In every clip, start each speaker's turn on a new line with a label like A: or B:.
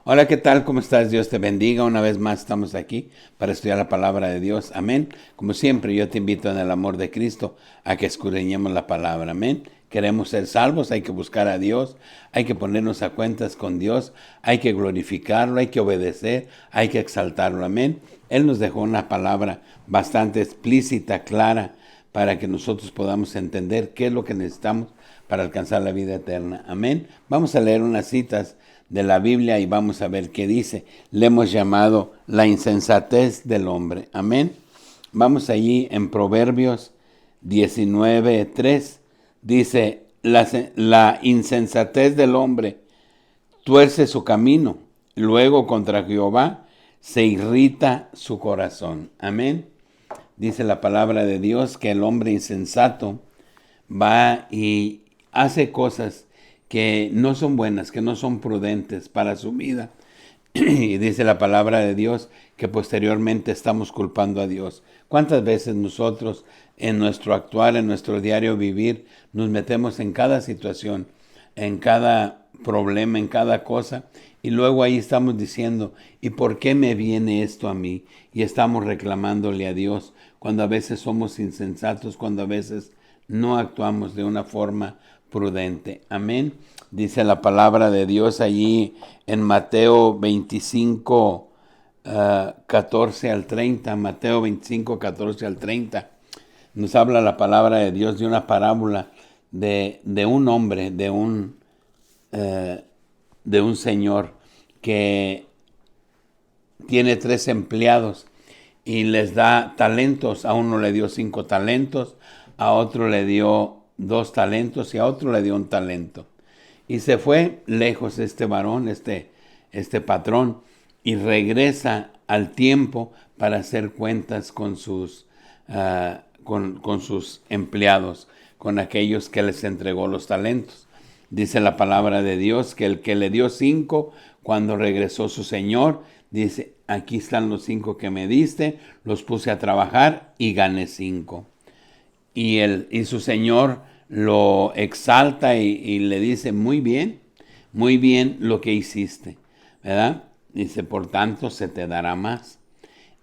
A: Hola, ¿qué tal? ¿Cómo estás? Dios te bendiga. Una vez más estamos aquí para estudiar la palabra de Dios. Amén. Como siempre, yo te invito en el amor de Cristo a que escudriñemos la palabra. Amén. Queremos ser salvos, hay que buscar a Dios, hay que ponernos a cuentas con Dios, hay que glorificarlo, hay que obedecer, hay que exaltarlo. Amén. Él nos dejó una palabra bastante explícita, clara, para que nosotros podamos entender qué es lo que necesitamos para alcanzar la vida eterna. Amén. Vamos a leer unas citas de la Biblia y vamos a ver qué dice. Le hemos llamado la insensatez del hombre. Amén. Vamos allí en Proverbios 19:3. Dice, la insensatez del hombre tuerce su camino, luego contra Jehová se irrita su corazón. Amén. Dice la palabra de Dios que el hombre insensato va y hace cosas que no son buenas, que no son prudentes para su vida. Y dice la palabra de Dios que posteriormente estamos culpando a Dios. ¿Cuántas veces nosotros en nuestro actuar, en nuestro diario vivir, nos metemos en cada situación, en cada problema, en cada cosa, y luego ahí estamos diciendo, ¿y por qué me viene esto a mí? Y estamos reclamándole a Dios, cuando a veces somos insensatos, cuando a veces no actuamos de una forma prudente. Amén. Dice la palabra de Dios allí en Mateo 25, 14 al 30. Mateo 25, 14 al 30. Nos habla la palabra de Dios de una parábola de un hombre, de un señor que tiene 3 empleados y les da talentos. A uno le dio 5 talentos, a otro le dio 2 talentos y a otro le dio 1 talento. Y se fue lejos este varón, este patrón, y regresa al tiempo para hacer cuentas con con sus empleados, con aquellos que les entregó los talentos. Dice la palabra de Dios que el que le dio 5, cuando regresó su señor, dice, aquí están los 5 que me diste, los puse a trabajar y gané 5. Y su señor lo exalta y le dice, muy bien lo que hiciste, ¿verdad? Dice, por tanto se te dará más.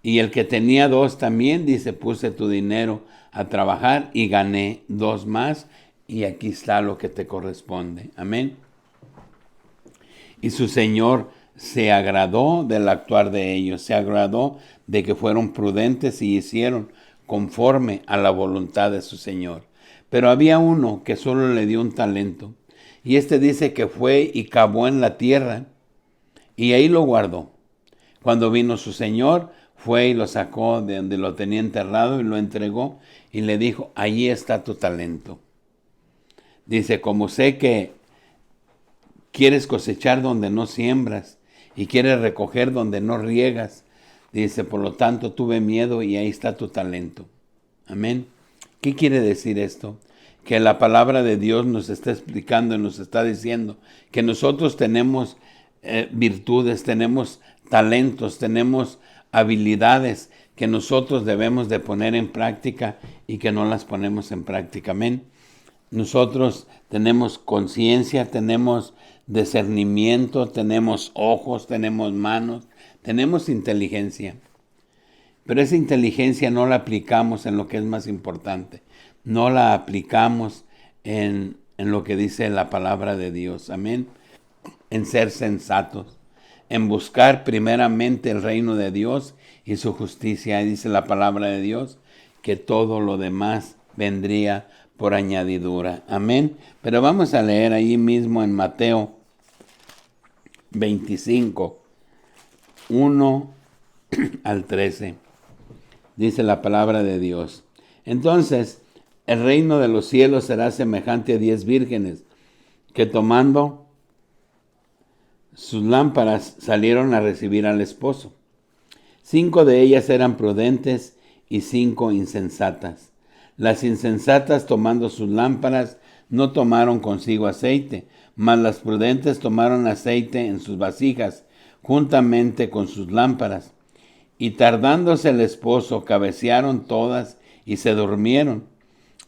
A: Y el que tenía 2 también, dice, puse tu dinero a trabajar y gané 2 más, y aquí está lo que te corresponde. Amén. Y su señor se agradó del actuar de ellos, se agradó de que fueron prudentes y hicieron conforme a la voluntad de su señor. Pero había uno que solo le dio 1 talento, y dice que fue y cavó en la tierra, y ahí lo guardó. Cuando vino su señor, fue y lo sacó de donde lo tenía enterrado y lo entregó, y le dijo, allí está tu talento. Dice, como sé que quieres cosechar donde no siembras y quieres recoger donde no riegas, dice, por lo tanto tuve miedo y ahí está tu talento. Amén. ¿Qué quiere decir esto? Que la palabra de Dios nos está explicando y nos está diciendo que nosotros tenemos virtudes, tenemos talentos, tenemos habilidades que nosotros debemos de poner en práctica y que no las ponemos en práctica. Amén. Nosotros tenemos conciencia, tenemos discernimiento, tenemos ojos, tenemos manos, tenemos inteligencia. Pero esa inteligencia no la aplicamos en lo que es más importante. No la aplicamos en lo que dice la palabra de Dios. Amén. En ser sensatos. En buscar primeramente el reino de Dios y su justicia. Y dice la palabra de Dios que todo lo demás vendría por añadidura. Amén. Pero vamos a leer ahí mismo en Mateo 25, 1 al 13. Dice la palabra de Dios. Entonces, el reino de los cielos será semejante a 10 vírgenes que tomando sus lámparas salieron a recibir al esposo. 5 de ellas eran prudentes y 5 insensatas. Las insensatas, tomando sus lámparas, no tomaron consigo aceite, mas las prudentes tomaron aceite en sus vasijas, juntamente con sus lámparas. Y tardándose el esposo, cabecearon todas y se durmieron.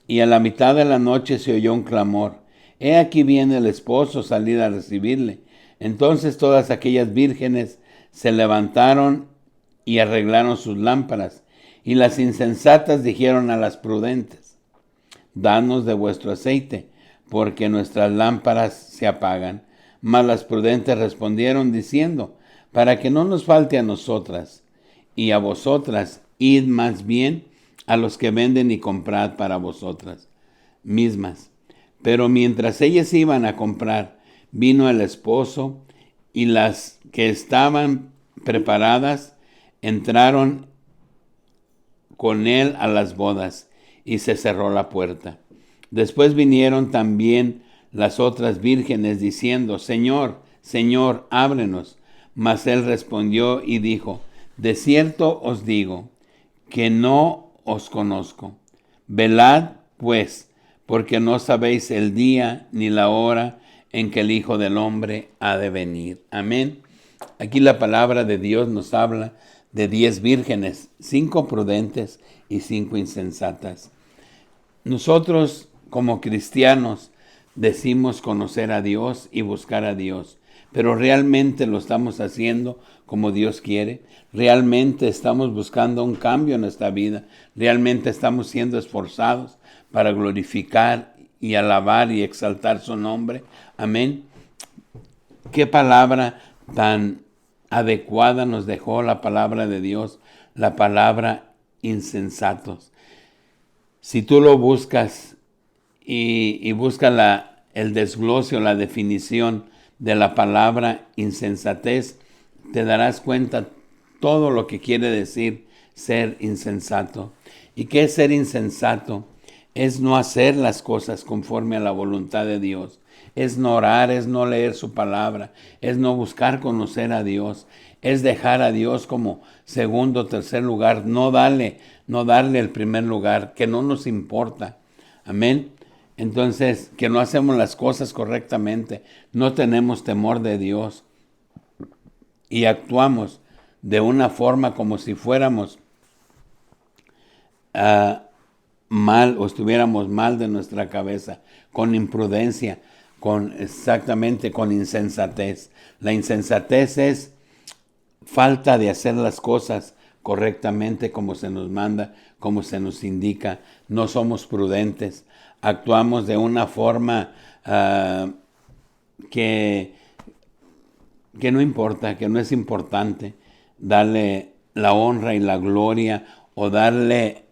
A: Y a la mitad de la noche se oyó un clamor. He aquí viene el esposo, salid a recibirle. Entonces todas aquellas vírgenes se levantaron y arreglaron sus lámparas. Y las insensatas dijeron a las prudentes: danos de vuestro aceite, porque nuestras lámparas se apagan. Mas las prudentes respondieron diciendo: para que no nos falte a nosotras y a vosotras, id más bien a los que venden y comprad para vosotras mismas. Pero mientras ellas iban a comprar, vino el esposo, y las que estaban preparadas entraron con él a las bodas, y se cerró la puerta. Después vinieron también las otras vírgenes diciendo: Señor, Señor, ábrenos. Mas él respondió y dijo: de cierto os digo que no os conozco. Velad, pues, porque no sabéis el día ni la hora en que el Hijo del Hombre ha de venir. Amén. Aquí la palabra de Dios nos habla de 10 vírgenes, 5 prudentes y 5 insensatas. Nosotros como cristianos decimos conocer a Dios y buscar a Dios, pero realmente lo estamos haciendo como Dios quiere. Realmente estamos buscando un cambio en nuestra vida. Realmente estamos siendo esforzados para glorificar y alabar y exaltar su nombre. Amén. Qué palabra tan adecuada nos dejó la palabra de Dios, la palabra insensatos. Si tú lo buscas y buscas el desglose o la definición de la palabra insensatez, te darás cuenta todo lo que quiere decir ser insensato. ¿Y qué es ser insensato? Es no hacer las cosas conforme a la voluntad de Dios. Es no orar, es no leer su palabra, es no buscar conocer a Dios, es dejar a Dios como segundo o tercer lugar, no darle el primer lugar, que no nos importa. Amén. Entonces, que no hacemos las cosas correctamente, no tenemos temor de Dios y actuamos de una forma como si fuéramos mal o estuviéramos mal de nuestra cabeza, con imprudencia, con insensatez. La insensatez es falta de hacer las cosas correctamente como se nos manda, como se nos indica. No somos prudentes, actuamos de una forma que no importa, que no es importante darle la honra y la gloria o darle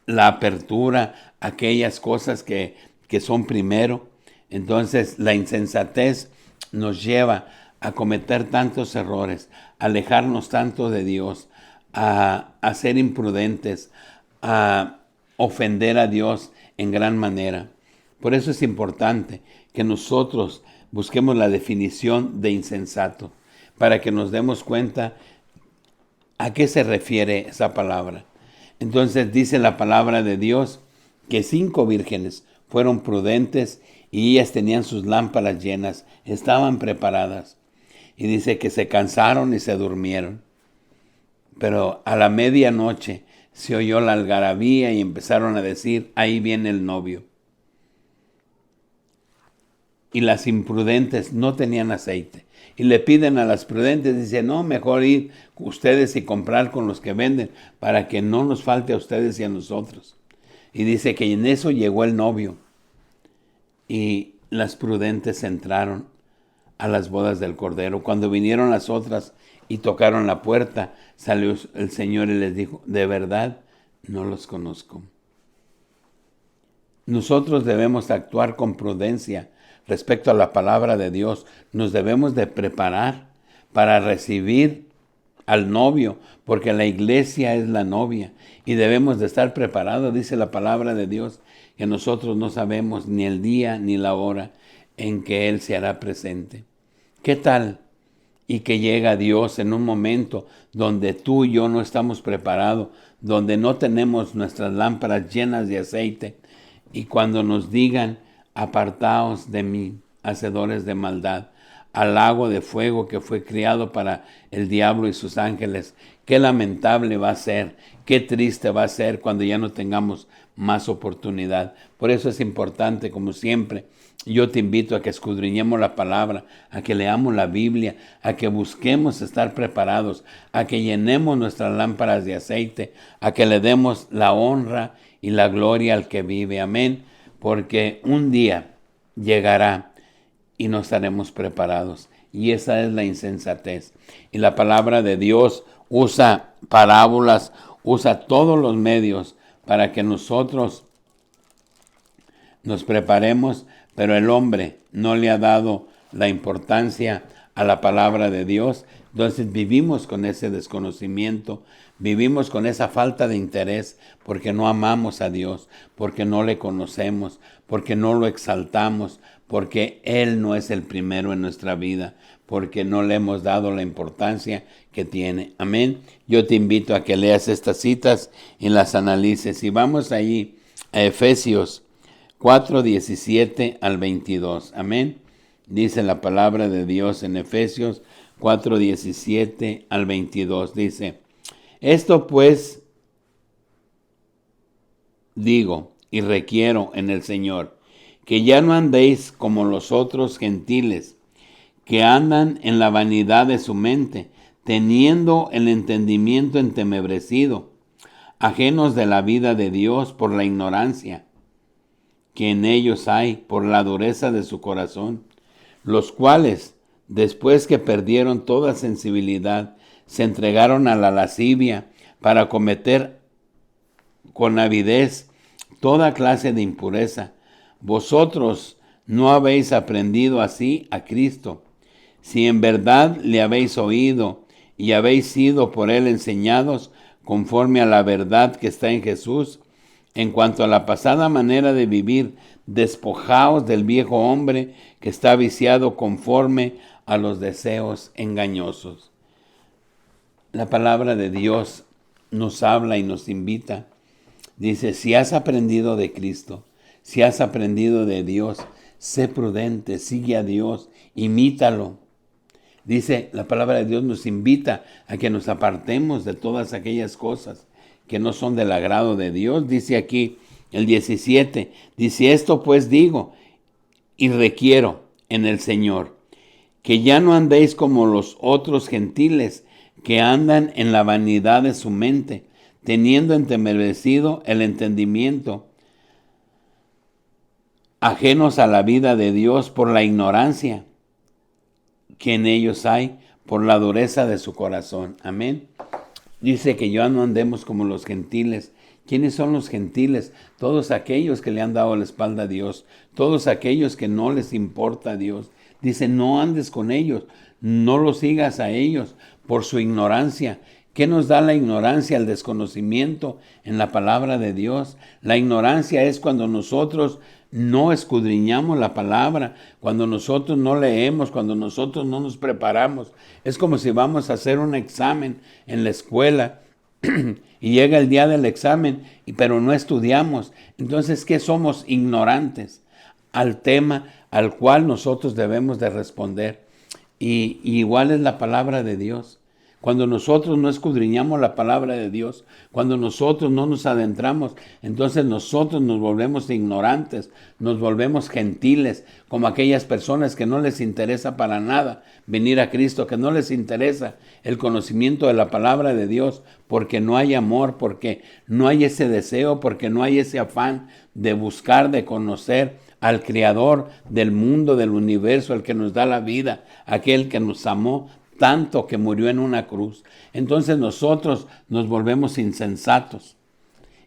A: la apertura a aquellas cosas que son primero. Entonces la insensatez nos lleva a cometer tantos errores, a alejarnos tanto de Dios, a ser imprudentes, a ofender a Dios en gran manera. Por eso es importante que nosotros busquemos la definición de insensato, para que nos demos cuenta a qué se refiere esa palabra. Entonces dice la palabra de Dios que 5 vírgenes fueron prudentes y ellas tenían sus lámparas llenas, estaban preparadas. Y dice que se cansaron y se durmieron. Pero a la medianoche se oyó la algarabía y empezaron a decir: ahí viene el novio. Y las imprudentes no tenían aceite. Y le piden a las prudentes, dice: no, mejor ir ustedes y comprar con los que venden, para que no nos falte a ustedes y a nosotros. Y dice que en eso llegó el novio. Y las prudentes entraron a las bodas del Cordero. Cuando vinieron las otras y tocaron la puerta, salió el Señor y les dijo: de verdad, no los conozco. Nosotros debemos actuar con prudencia respecto a la palabra de Dios. Nos debemos de preparar para recibir al novio, porque la iglesia es la novia y debemos de estar preparados. Dice la palabra de Dios que nosotros no sabemos ni el día ni la hora en que Él se hará presente. ¿Qué tal? Y que llega Dios en un momento donde tú y yo no estamos preparados, donde no tenemos nuestras lámparas llenas de aceite, y cuando nos digan: apartaos de mí, hacedores de maldad, al lago de fuego que fue criado para el diablo y sus ángeles. Qué lamentable va a ser, qué triste va a ser cuando ya no tengamos más oportunidad. Por eso es importante, como siempre, Yo te invito a que escudriñemos la palabra, a que leamos la Biblia, a que busquemos estar preparados, a que llenemos nuestras lámparas de aceite, a que le demos la honra y la gloria al que vive. Amén. Porque un día llegará y no estaremos preparados. Y esa es la insensatez. Y la palabra de Dios usa parábolas, usa todos los medios para que nosotros nos preparemos, pero el hombre no le ha dado la importancia a la palabra de Dios. Entonces vivimos con ese desconocimiento, vivimos con esa falta de interés porque no amamos a Dios, porque no le conocemos, porque no lo exaltamos, porque Él no es el primero en nuestra vida, porque no le hemos dado la importancia que tiene. Amén. Yo te invito a que leas estas citas y las analices. Y vamos allí a Efesios 4:17 al 22. Amén. Dice la palabra de Dios en Efesios 4:17 al 22. Dice, esto pues digo y requiero en el Señor, que ya no andéis como los otros gentiles, que andan en la vanidad de su mente, teniendo el entendimiento entenebrecido, ajenos de la vida de Dios por la ignorancia que en ellos hay, por la dureza de su corazón, los cuales, después que perdieron toda sensibilidad, se entregaron a la lascivia para cometer con avidez toda clase de impureza. Vosotros no habéis aprendido así a Cristo, si en verdad le habéis oído y habéis sido por él enseñados conforme a la verdad que está en Jesús. En cuanto a la pasada manera de vivir, despojaos del viejo hombre que está viciado conforme a los deseos engañosos. La palabra de Dios nos habla y nos invita. Dice, si has aprendido de Cristo, si has aprendido de Dios, sé prudente, sigue a Dios, imítalo. Dice, la palabra de Dios nos invita a que nos apartemos de todas aquellas cosas que no son del agrado de Dios. Dice aquí el 17, dice, esto pues digo y requiero en el Señor, que ya no andéis como los otros gentiles que andan en la vanidad de su mente, teniendo entenebrecido el entendimiento, ajenos a la vida de Dios por la ignorancia que en ellos hay, por la dureza de su corazón. Amén. Dice que ya no andemos como los gentiles. ¿Quiénes son los gentiles? Todos aquellos que le han dado la espalda a Dios, todos aquellos que no les importa a Dios. Dice, no andes con ellos, no los sigas a ellos por su ignorancia. ¿Qué nos da la ignorancia, el desconocimiento en la palabra de Dios? La ignorancia es cuando nosotros no escudriñamos la palabra, cuando nosotros no leemos, cuando nosotros no nos preparamos. Es como si vamos a hacer un examen en la escuela y llega el día del examen, pero no estudiamos. Entonces, ¿qué somos? Ignorantes al tema al cual nosotros debemos de responder. Y igual es la palabra de Dios. Cuando nosotros no escudriñamos la palabra de Dios, cuando nosotros no nos adentramos, entonces nosotros nos volvemos ignorantes, nos volvemos gentiles, como aquellas personas que no les interesa para nada venir a Cristo, que no les interesa el conocimiento de la palabra de Dios, porque no hay amor, porque no hay ese deseo, porque no hay ese afán de buscar, de conocer al Creador del mundo, del universo, el que nos da la vida, aquel que nos amó tanto que murió en una cruz. Entonces nosotros nos volvemos insensatos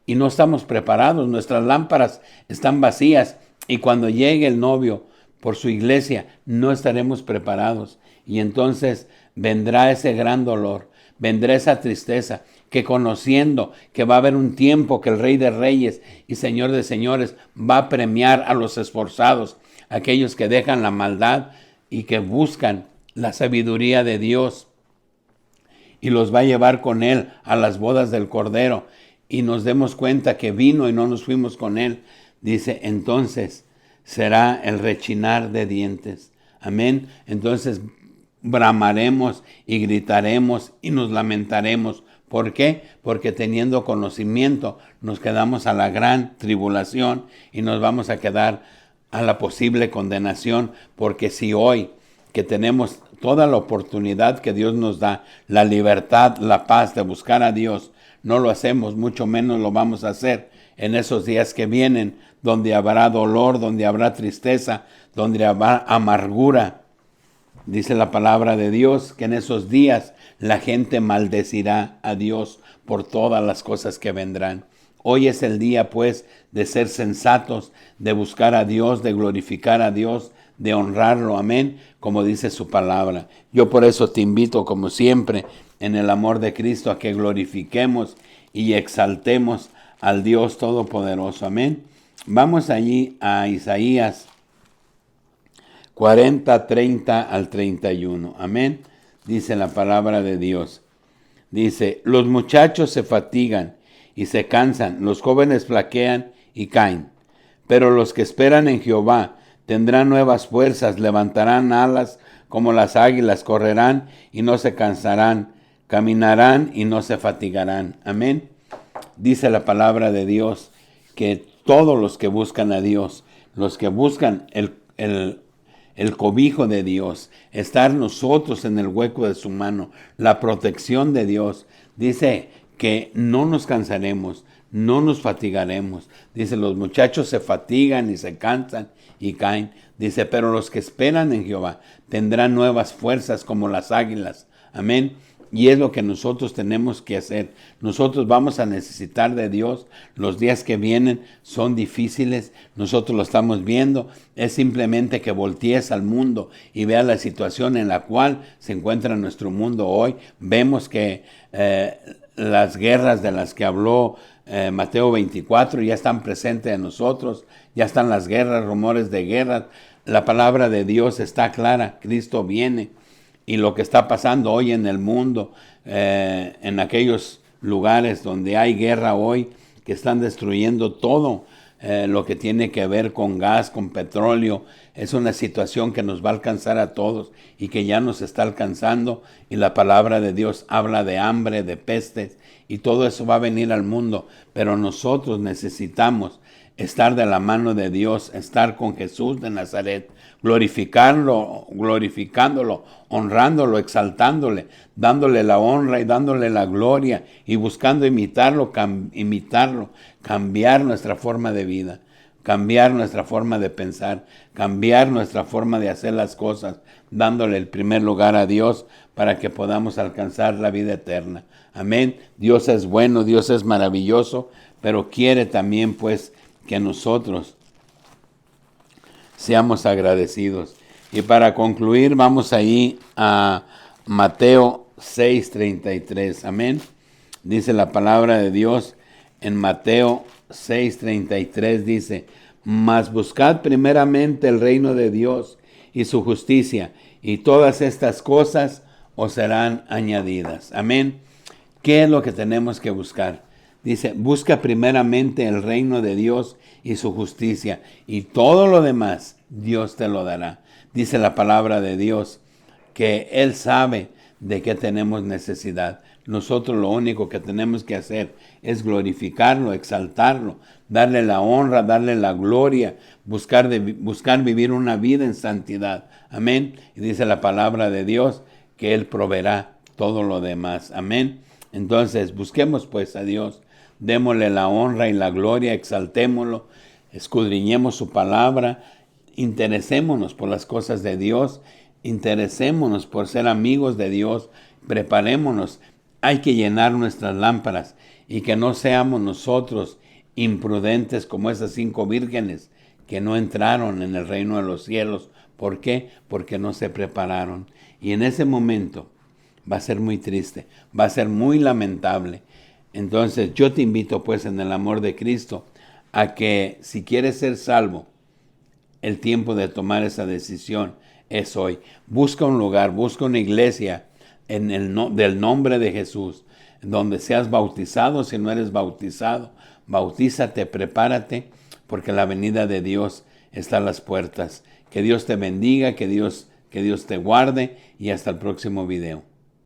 A: y no estamos preparados. Nuestras lámparas están vacías y cuando llegue el novio por su iglesia no estaremos preparados. Y entonces vendrá ese gran dolor, vendrá esa tristeza, que conociendo que va a haber un tiempo que el Rey de Reyes y Señor de Señores va a premiar a los esforzados, aquellos que dejan la maldad y que buscan la sabiduría de Dios, y los va a llevar con Él a las bodas del Cordero, y nos demos cuenta que vino y no nos fuimos con Él. Dice, entonces será el rechinar de dientes. Amén. Entonces bramaremos y gritaremos y nos lamentaremos. ¿Por qué? Porque teniendo conocimiento nos quedamos a la gran tribulación y nos vamos a quedar a la posible condenación, porque si hoy que tenemos toda la oportunidad que Dios nos da, la libertad, la paz de buscar a Dios, no lo hacemos, mucho menos lo vamos a hacer en esos días que vienen, donde habrá dolor, donde habrá tristeza, donde habrá amargura. Dice la palabra de Dios que en esos días la gente maldecirá a Dios por todas las cosas que vendrán. Hoy es el día, pues, de ser sensatos, de buscar a Dios, de glorificar a Dios, de honrarlo, amén, como dice su palabra. Yo por eso te invito, como siempre, en el amor de Cristo, a que glorifiquemos y exaltemos al Dios Todopoderoso, amén. Vamos allí a Isaías 40, 30 al 31, amén. Dice la palabra de Dios. Dice, los muchachos se fatigan y se cansan, los jóvenes flaquean y caen. Pero los que esperan en Jehová tendrán nuevas fuerzas, levantarán alas como las águilas, correrán y no se cansarán, caminarán y no se fatigarán. Amén. Dice la palabra de Dios que todos los que buscan a Dios, los que buscan el cobijo de Dios, estar nosotros en el hueco de su mano, la protección de Dios, dice que no nos cansaremos, no nos fatigaremos. Dice, los muchachos se fatigan y se cansan y caen. Dice, pero los que esperan en Jehová tendrán nuevas fuerzas como las águilas. Amén. Y es lo que nosotros tenemos que hacer. Nosotros vamos a necesitar de Dios. Los días que vienen son difíciles. Nosotros lo estamos viendo. Es simplemente que voltees al mundo y veas la situación en la cual se encuentra nuestro mundo hoy. Vemos que las guerras de las que habló Mateo 24 ya están presentes en nosotros. Ya están las guerras, rumores de guerras. La palabra de Dios está clara. Cristo viene. Y lo que está pasando hoy en el mundo, en aquellos lugares donde hay guerra hoy, que están destruyendo todo lo que tiene que ver con gas, con petróleo, es una situación que nos va a alcanzar a todos y que ya nos está alcanzando. Y la palabra de Dios habla de hambre, de pestes, y todo eso va a venir al mundo. Pero nosotros necesitamos estar de la mano de Dios, estar con Jesús de Nazaret, glorificándolo, honrándolo, exaltándole, dándole la honra y dándole la gloria y buscando imitarlo, cambiar nuestra forma de vida, cambiar nuestra forma de pensar, cambiar nuestra forma de hacer las cosas, dándole el primer lugar a Dios para que podamos alcanzar la vida eterna. Amén. Dios es bueno, Dios es maravilloso, pero quiere también pues que nosotros seamos agradecidos. Y para concluir, vamos ahí a Mateo 6:33. Amén. Dice la palabra de Dios en Mateo 6:33, dice, mas buscad primeramente el reino de Dios y su justicia, y todas estas cosas os serán añadidas. Amén. ¿Qué es lo que tenemos que buscar? Dice, busca primeramente el reino de Dios y su justicia, y todo lo demás Dios te lo dará. Dice la palabra de Dios que Él sabe de qué tenemos necesidad. Nosotros lo único que tenemos que hacer es glorificarlo, exaltarlo, darle la honra, darle la gloria, buscar vivir una vida en santidad. Amén. Y dice la palabra de Dios que Él proveerá todo lo demás. Amén. Entonces, busquemos pues a Dios. Démosle la honra y la gloria, exaltémoslo, escudriñemos su palabra, interesémonos por las cosas de Dios, interesémonos por ser amigos de Dios, preparémonos. Hay que llenar nuestras lámparas y que no seamos nosotros imprudentes como esas 5 vírgenes que no entraron en el reino de los cielos. ¿Por qué? Porque no se prepararon. Y en ese momento va a ser muy triste, va a ser muy lamentable. Entonces yo te invito pues en el amor de Cristo a que si quieres ser salvo, el tiempo de tomar esa decisión es hoy. Busca un lugar, busca una iglesia del nombre de Jesús, donde seas bautizado. Si no eres bautizado, bautízate, prepárate, porque la venida de Dios está a las puertas. Que Dios te bendiga, que Dios te guarde, y hasta el próximo video.